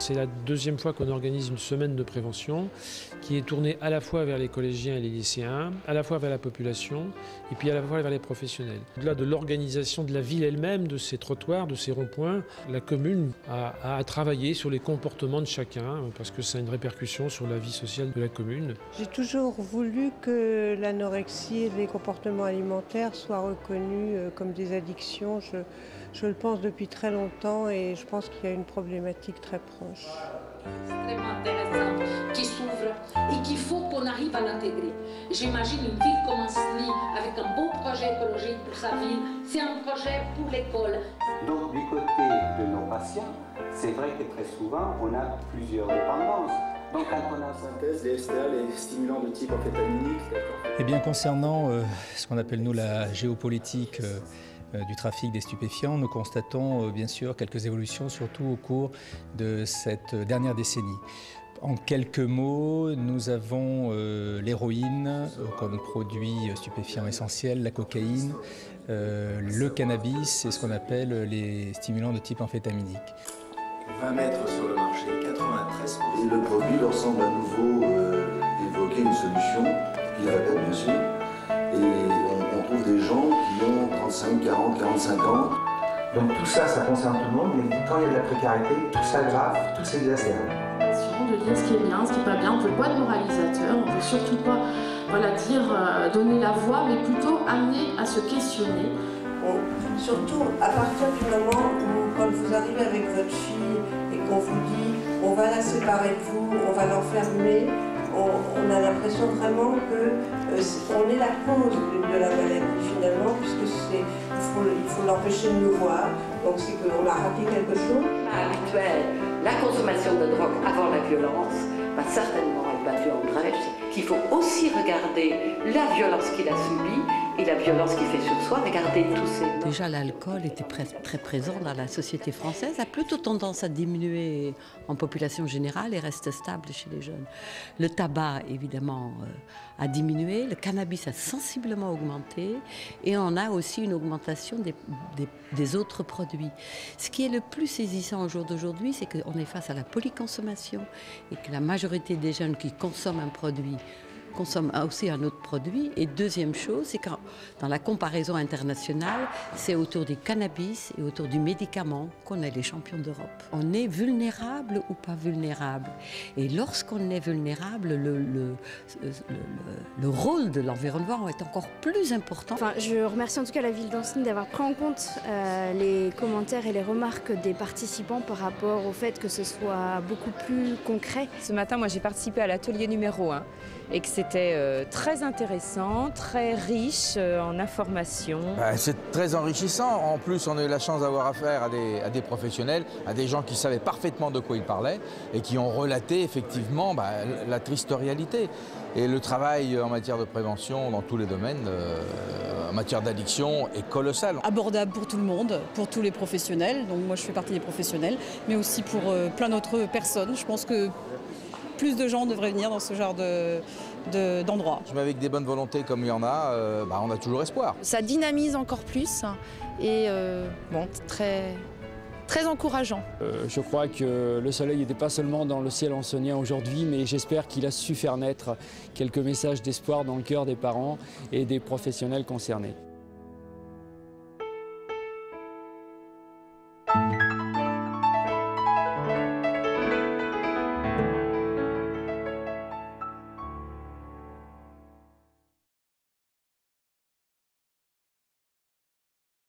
C'est la deuxième fois qu'on organise une semaine de prévention qui est tournée à la fois vers les collégiens et les lycéens, à la fois vers la population et puis à la fois vers les professionnels. Au-delà de l'organisation de la ville elle-même, de ses trottoirs, de ses ronds-points, la commune a travaillé sur les comportements de chacun parce que ça a une répercussion sur la vie sociale de la commune. J'ai toujours voulu que l'anorexie et les comportements alimentaires soient reconnus comme des addictions. Je le pense depuis très longtemps et je pense qu'il y a une problématique très proche. Extrêmement intéressant, qui s'ouvre et qu'il faut qu'on arrive à l'intégrer. J'imagine une ville comme Ancenis avec un beau projet écologique pour sa ville. C'est un projet pour l'école. Donc du côté de nos patients, c'est vrai que très souvent on a plusieurs dépendances. Donc quand on a synthèse, les STA, les stimulants de type amphétaminique. Eh bien concernant ce qu'on appelle nous la géopolitique du trafic des stupéfiants, nous constatons bien sûr quelques évolutions, surtout au cours de cette dernière décennie. En quelques mots, nous avons l'héroïne comme produit stupéfiant essentiel, la cocaïne, le cannabis et ce qu'on appelle les stimulants de type amphétaminique. 20 mètres sur le marché, 93. Et le produit leur semble à nouveau évoquer une solution, il répète bien sûr. Et on trouve des gens qui ont 35, 40, 45 ans. Donc tout ça, ça concerne tout le monde, mais quand il y a de la précarité, tout s'aggrave, tout s'exacerbe. De dire ce qui est bien, ce qui n'est pas bien, on ne veut pas de moralisateur, on ne veut surtout pas donner la voix, mais plutôt amener à se questionner. Surtout à partir du moment où, quand vous arrivez avec votre fille et qu'on vous dit on va la séparer de vous, on va l'enfermer, on a l'impression vraiment qu'on est la cause de la maladie finalement, puisque il faut l'empêcher de nous voir, donc c'est qu'on a raté quelque chose. Habituel, la consommation de drogue avant la violence va certainement être battue en brèche, qu'il faut aussi regarder la violence qu'il a subie et la violence qu'il fait sur soi, regarder tous ces... Déjà, l'alcool était très présent dans la société française, a plutôt tendance à diminuer en population générale et reste stable chez les jeunes. Le tabac, évidemment, a diminué, le cannabis a sensiblement augmenté et on a aussi une augmentation des autres produits. Ce qui est le plus saisissant au jour d'aujourd'hui, c'est qu'on est face à la polyconsommation et que la majorité des jeunes qui consomment un produit consomment aussi un autre produit. Et deuxième chose, c'est que dans la comparaison internationale, c'est autour du cannabis et autour du médicament qu'on est les champions d'Europe. On est vulnérable ou pas vulnérable. Et lorsqu'on est vulnérable, le rôle de l'environnement est encore plus important. Enfin, je remercie en tout cas la ville d'Ancenis d'avoir pris en compte les commentaires et les remarques des participants par rapport au fait que ce soit beaucoup plus concret. Ce matin, moi j'ai participé à l'atelier numéro 1 et que c'était très intéressant, très riche en informations. C'est très enrichissant. En plus, on a eu la chance d'avoir affaire à des professionnels, à des gens qui savaient parfaitement de quoi ils parlaient et qui ont relaté effectivement la triste réalité. Et le travail en matière de prévention dans tous les domaines, en matière d'addiction, est colossal. Abordable pour tout le monde, pour tous les professionnels. Donc moi, je fais partie des professionnels, mais aussi pour plein d'autres personnes. Je pense que plus de gens devraient venir dans ce genre d'endroit. Mais avec des bonnes volontés comme il y en a, on a toujours espoir. Ça dynamise encore plus et très encourageant. Je crois que le soleil n'était pas seulement dans le ciel ancenien aujourd'hui, mais j'espère qu'il a su faire naître quelques messages d'espoir dans le cœur des parents et des professionnels concernés.